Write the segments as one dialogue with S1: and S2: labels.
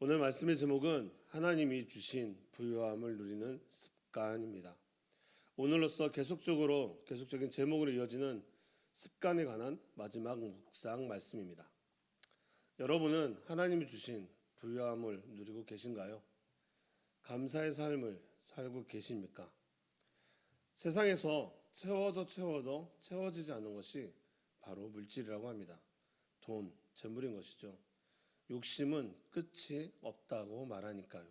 S1: 오늘 말씀의 제목은 하나님이 주신 부유함을 누리는 습관입니다. 오늘로써 계속적인 제목으로 이어지는 습관에 관한 마지막 묵상 말씀입니다. 여러분은 하나님이 주신 부유함을 누리고 계신가요? 감사의 삶을 살고 계십니까? 세상에서 채워도 채워지지 않는 것이 바로 물질이라고 합니다. 돈, 재물인 것이죠. 욕심은 끝이 없다고 말하니까요.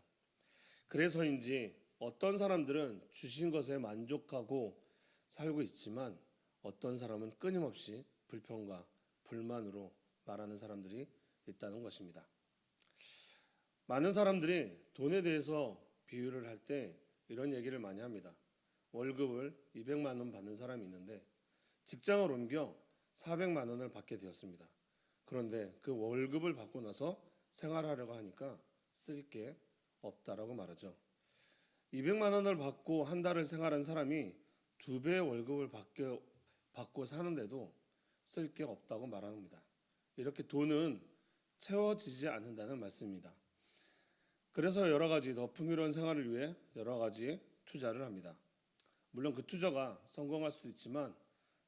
S1: 그래서인지 어떤 사람들은 주신 것에 만족하고 살고 있지만 어떤 사람은 끊임없이 불평과 불만으로 말하는 사람들이 있다는 것입니다. 많은 사람들이 돈에 대해서 비유를 할 때 이런 얘기를 많이 합니다. 월급을 200만 원 받는 사람이 있는데 직장을 옮겨 400만 원을 받게 되었습니다. 그런데 그 월급을 받고 나서 생활하려고 하니까 쓸 게 없다라고 말하죠. 200만 원을 받고 한 달을 생활한 사람이 2배의 월급을 받고 사는데도 쓸 게 없다고 말합니다. 이렇게 돈은 채워지지 않는다는 말씀입니다. 그래서 여러 가지 더 풍요로운 생활을 위해 여러 가지 투자를 합니다. 물론 그 투자가 성공할 수도 있지만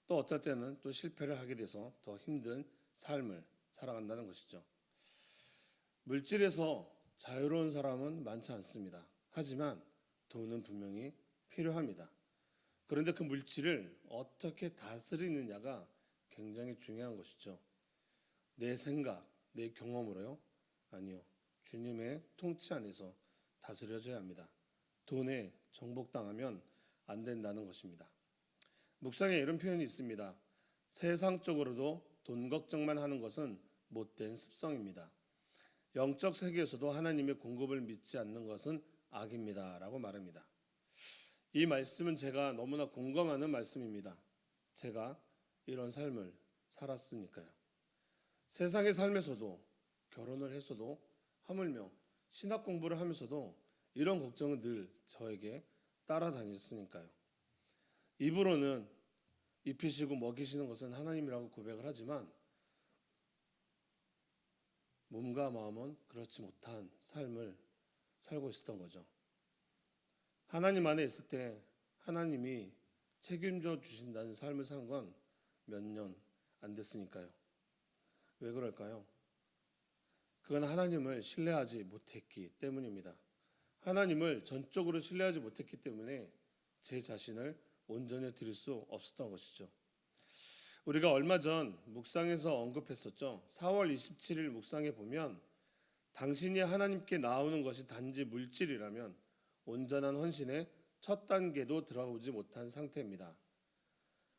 S1: 또 어떨 때는 또 실패를 하게 돼서 더 힘든 삶을 살아간다는 것이죠. 물질에서 자유로운 사람은 많지 않습니다. 하지만 돈은 분명히 필요합니다. 그런데 그 물질을 어떻게 다스리느냐가 굉장히 중요한 것이죠. 내 생각, 내 경험으로요? 아니요. 주님의 통치 안에서 다스려져야 합니다. 돈에 정복당하면 안 된다는 것입니다. 묵상에 이런 표현이 있습니다. 세상적으로도 돈 걱정만 하는 것은 못된 습성입니다. 영적 세계에서도 하나님의 공급을 믿지 않는 것은 악입니다 라고 말합니다. 이 말씀은 제가 너무나 공감하는 말씀입니다. 제가 이런 삶을 살았으니까요. 세상의 삶에서도 결혼을 했어도 하물며 신학 공부를 하면서도 이런 걱정은 늘 저에게 따라다녔으니까요. 입으로는 입히시고 먹이시는 것은 하나님이라고 고백을 하지만 몸과 마음은 그렇지 못한 삶을 살고 있었던 거죠. 하나님 안에 있을 때 하나님이 책임져 주신다는 삶을 산 건 몇 년 안 됐으니까요. 왜 그럴까요? 그건 하나님을 신뢰하지 못했기 때문입니다. 하나님을 전적으로 신뢰하지 못했기 때문에 제 자신을 온전히 드릴 수 없었던 것이죠. 우리가 얼마 전 묵상에서 언급했었죠. 4월 27일 묵상에 보면 당신이 하나님께 나오는 것이 단지 물질이라면 온전한 헌신의 첫 단계도 들어오지 못한 상태입니다.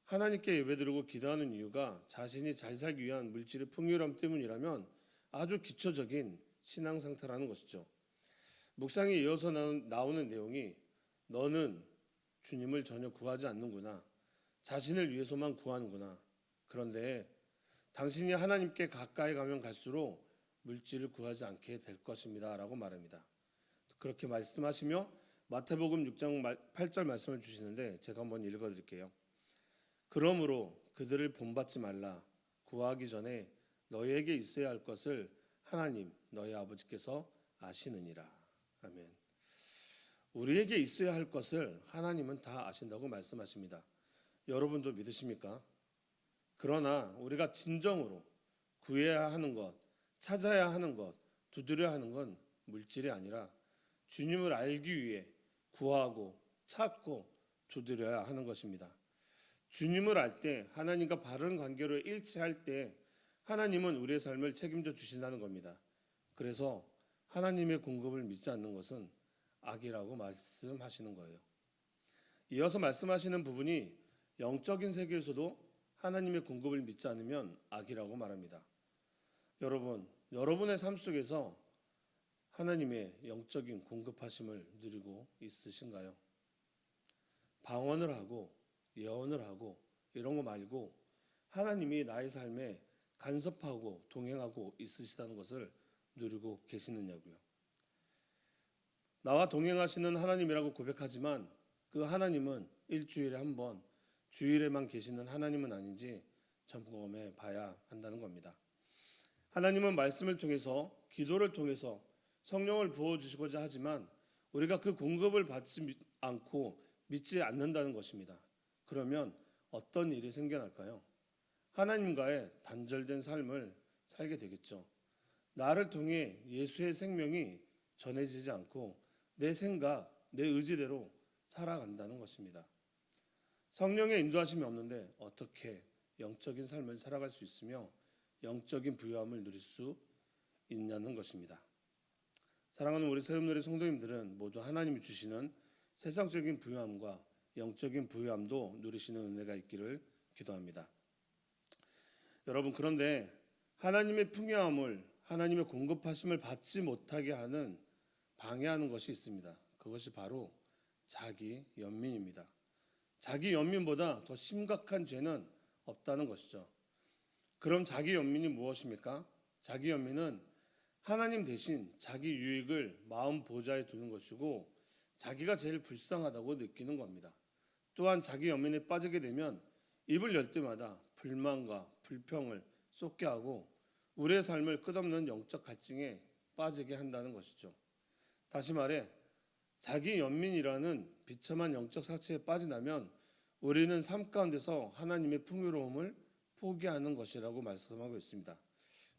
S1: 하나님께 예배드리고 기도하는 이유가 자신이 잘 살기 위한 물질의 풍요로움 때문이라면 아주 기초적인 신앙 상태라는 것이죠. 묵상에 이어서 나오는 내용이 너는 주님을 전혀 구하지 않는구나. 자신을 위해서만 구하는구나. 그런데 당신이 하나님께 가까이 가면 갈수록 물질을 구하지 않게 될 것입니다 라고 말합니다. 그렇게 말씀하시며 마태복음 6장 8절 말씀을 주시는데 제가 한번 읽어드릴게요. 그러므로 그들을 본받지 말라. 구하기 전에 너희에게 있어야 할 것을 하나님 너희 아버지께서 아시느니라. 아멘. 우리에게 있어야 할 것을 하나님은 다 아신다고 말씀하십니다. 여러분도 믿으십니까? 그러나 우리가 진정으로 구해야 하는 것, 찾아야 하는 것, 두드려야 하는 건 물질이 아니라 주님을 알기 위해 구하고 찾고 두드려야 하는 것입니다. 주님을 알 때, 하나님과 바른 관계로 일치할 때 하나님은 우리의 삶을 책임져 주신다는 겁니다. 그래서 하나님의 공급을 믿지 않는 것은 악이라고 말씀하시는 거예요. 이어서 말씀하시는 부분이 영적인 세계에서도 하나님의 공급을 믿지 않으면 악이라고 말합니다. 여러분, 여러분의 삶 속에서 하나님의 영적인 공급하심을 누리고 있으신가요? 방언을 하고 예언을 하고 이런 거 말고 하나님이 나의 삶에 간섭하고 동행하고 있으시다는 것을 누리고 계시느냐고요. 나와 동행하시는 하나님이라고 고백하지만 그 하나님은 일주일에 한 번, 주일에만 계시는 하나님은 아닌지 점검해 봐야 한다는 겁니다. 하나님은 말씀을 통해서, 기도를 통해서 성령을 부어주시고자 하지만 우리가 그 공급을 받지 않고 믿지 않는다는 것입니다. 그러면 어떤 일이 생겨날까요? 하나님과의 단절된 삶을 살게 되겠죠. 나를 통해 예수의 생명이 전해지지 않고 내 생각, 내 의지대로 살아간다는 것입니다. 성령의 인도하심이 없는데 어떻게 영적인 삶을 살아갈 수 있으며 영적인 부유함을 누릴 수 있냐는 것입니다. 사랑하는 우리 새움누리 성도님들은 모두 하나님이 주시는 세상적인 부유함과 영적인 부유함도 누리시는 은혜가 있기를 기도합니다. 여러분, 그런데 하나님의 풍요함을, 하나님의 공급하심을 받지 못하게 하는, 방해하는 것이 있습니다. 그것이 바로 자기 연민입니다. 자기 연민보다 더 심각한 죄는 없다는 것이죠. 그럼 자기 연민이 무엇입니까? 자기 연민은 하나님 대신 자기 유익을 마음 보좌에 두는 것이고 자기가 제일 불쌍하다고 느끼는 겁니다. 또한 자기 연민에 빠지게 되면 입을 열 때마다 불만과 불평을 쏟게 하고 우리의 삶을 끝없는 영적 갈증에 빠지게 한다는 것이죠. 다시 말해 자기 연민이라는 비참한 영적 사치에 빠지나면 우리는 삶 가운데서 하나님의 풍요로움을 포기하는 것이라고 말씀하고 있습니다.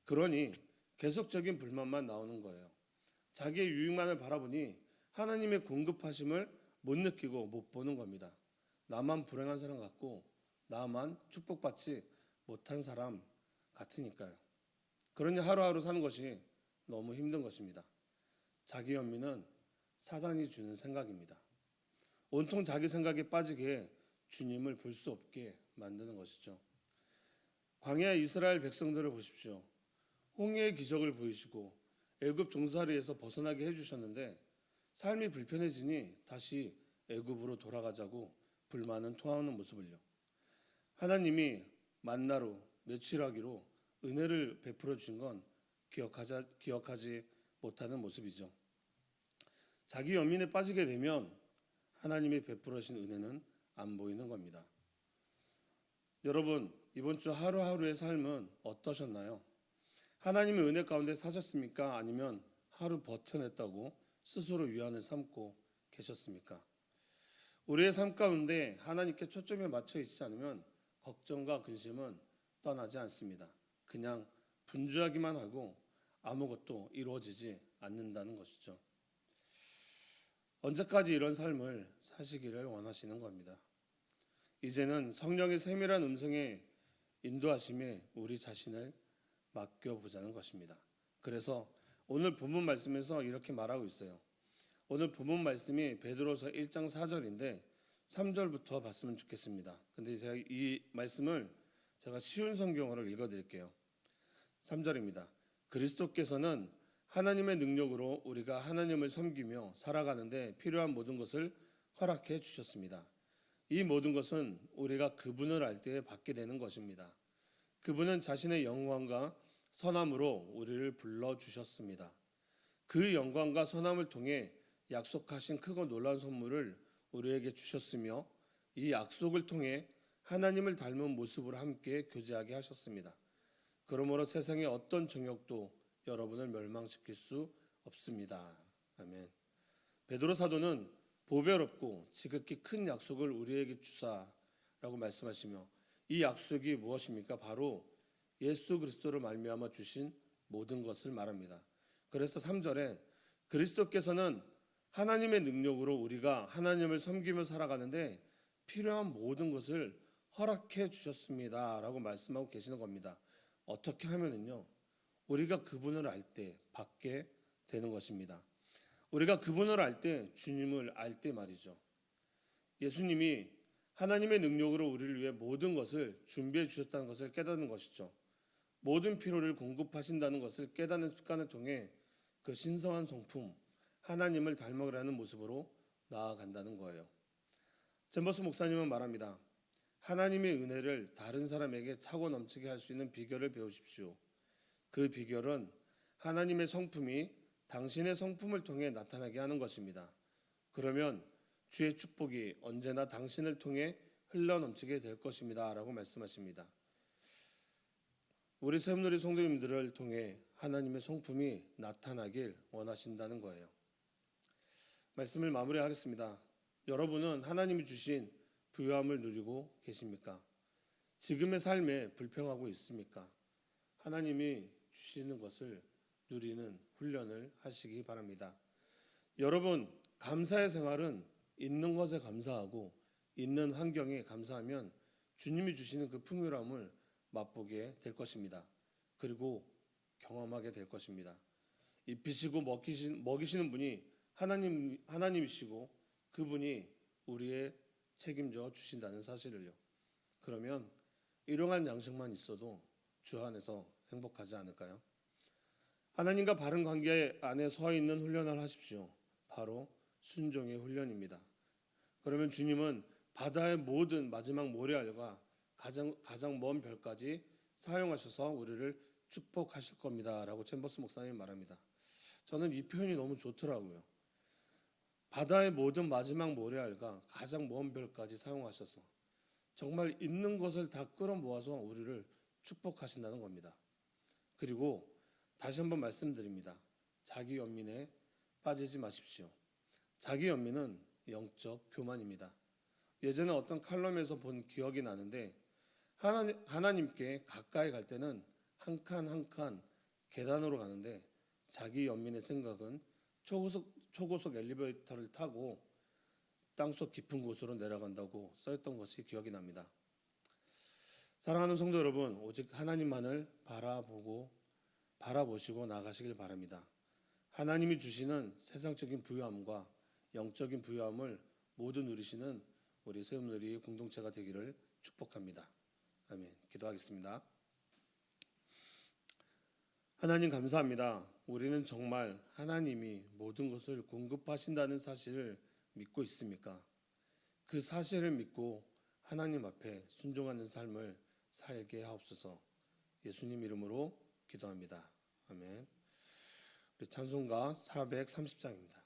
S1: 그러니 계속적인 불만만 나오는 거예요. 자기의 유익만을 바라보니 하나님의 공급하심을 못 느끼고 못 보는 겁니다. 나만 불행한 사람 같고 나만 축복받지 못한 사람 같으니까요. 그러니 하루하루 사는 것이 너무 힘든 것입니다. 자기 연민은 사단이 주는 생각입니다. 온통 자기 생각에 빠지게 주님을 볼 수 없게 만드는 것이죠. 광야 이스라엘 백성들을 보십시오. 홍해의 기적을 보이시고 애굽 종살이에서 벗어나게 해주셨는데 삶이 불편해지니 다시 애굽으로 돌아가자고 불만은 토하는 모습을요. 하나님이 만나로 며칠하기로 은혜를 베풀어 주신 건 기억하지 못하는 모습이죠. 자기 연민에 빠지게 되면 하나님이 베풀어 주신 은혜는 안 보이는 겁니다. 여러분, 이번 주 하루하루의 삶은 어떠셨나요? 하나님의 은혜 가운데 사셨습니까? 아니면 하루 버텨냈다고 스스로 위안을 삼고 계셨습니까? 우리의 삶 가운데 하나님께 초점에 맞춰 있지 않으면 걱정과 근심은 떠나지 않습니다. 그냥 분주하기만 하고 아무것도 이루어지지 않는다는 것이죠. 언제까지 이런 삶을 사시기를 원하시는 겁니다. 이제는 성령의 세밀한 음성에 인도하심에 우리 자신을 맡겨보자는 것입니다. 그래서 오늘 본문 말씀에서 이렇게 말하고 있어요. 오늘 본문 말씀이 베드로서 1장 4절인데 3절부터 봤으면 좋겠습니다. 근데 제가 이 말씀을 제가 쉬운 성경어로 읽어드릴게요. 3절입니다. 그리스도께서는 하나님의 능력으로 우리가 하나님을 섬기며 살아가는데 필요한 모든 것을 허락해 주셨습니다. 이 모든 것은 우리가 그분을 알 때에 받게 되는 것입니다. 그분은 자신의 영광과 선함으로 우리를 불러주셨습니다. 그 영광과 선함을 통해 약속하신 크고 놀라운 선물을 우리에게 주셨으며 이 약속을 통해 하나님을 닮은 모습으로 함께 교제하게 하셨습니다. 그러므로 세상의 어떤 정욕도 여러분을 멸망시킬 수 없습니다. 아멘. 베드로 사도는 보배롭고 지극히 큰 약속을 우리에게 주사라고 말씀하시며 이 약속이 무엇입니까? 바로 예수 그리스도로 말미암아 주신 모든 것을 말합니다. 그래서 3절에 그리스도께서는 하나님의 능력으로 우리가 하나님을 섬기며 살아가는데 필요한 모든 것을 허락해 주셨습니다 라고 말씀하고 계시는 겁니다. 어떻게 하면은요, 우리가 그분을 알 때 받게 되는 것입니다. 우리가 그분을 알 때, 주님을 알 때 말이죠. 예수님이 하나님의 능력으로 우리를 위해 모든 것을 준비해 주셨다는 것을 깨닫는 것이죠. 모든 필요를 공급하신다는 것을 깨닫는 습관을 통해 그 신성한 성품, 하나님을 닮아가는 모습으로 나아간다는 거예요. 잼버스 목사님은 말합니다. 하나님의 은혜를 다른 사람에게 차고 넘치게 할 수 있는 비결을 배우십시오. 그 비결은 하나님의 성품이 당신의 성품을 통해 나타나게 하는 것입니다. 그러면 주의 축복이 언제나 당신을 통해 흘러넘치게 될 것입니다 라고 말씀하십니다. 우리 새움누리 성도님들을 통해 하나님의 성품이 나타나길 원하신다는 거예요. 말씀을 마무리하겠습니다. 여러분은 하나님이 주신 부유함을 누리고 계십니까? 지금의 삶에 불평하고 있습니까? 하나님이 주시는 것을 누리는 훈련을 하시기 바랍니다. 여러분, 감사의 생활은 있는 것에 감사하고 있는 환경에 감사하면 주님이 주시는 그 풍요함을 맛보게 될 것입니다. 그리고 경험하게 될 것입니다. 입히시고 먹이시는 분이 하나님이시고 그분이 우리의 책임져 주신다는 사실을요. 그러면 일용할 양식만 있어도 주 안에서 행복하지 않을까요? 하나님과 바른 관계 안에 서 있는 훈련을 하십시오. 바로 순종의 훈련입니다. 그러면 주님은 바다의 모든 마지막 모래알과 가장 먼 별까지 사용하셔서 우리를 축복하실 겁니다. 라고 챔버스 목사님이 말합니다. 저는 이 표현이 너무 좋더라고요. 바다의 모든 마지막 모래알과 가장 먼 별까지 사용하셔서 정말 있는 것을 다 끌어모아서 우리를 축복하신다는 겁니다. 그리고 다시 한번 말씀드립니다. 자기 연민에 빠지지 마십시오. 자기 연민은 영적 교만입니다. 예전에 어떤 칼럼에서 본 기억이 나는데 하나님께 가까이 갈 때는 한 칸 한 칸 계단으로 가는데 자기 연민의 생각은 초고속 엘리베이터를 타고 땅속 깊은 곳으로 내려간다고 써있던 것이 기억이 납니다. 사랑하는 성도 여러분, 오직 하나님만을 바라보시고 나가시길 바랍니다. 하나님이 주시는 세상적인 부유함과 영적인 부유함을 모두 누리시는 우리 세움누리 공동체가 되기를 축복합니다. 아멘. 기도하겠습니다. 하나님 감사합니다. 우리는 정말 하나님이 모든 것을 공급하신다는 사실을 믿고 있습니까? 그 사실을 믿고 하나님 앞에 순종하는 삶을 살게 하옵소서. 예수님 이름으로 기도합니다. 아멘. 우리 찬송가 430장입니다.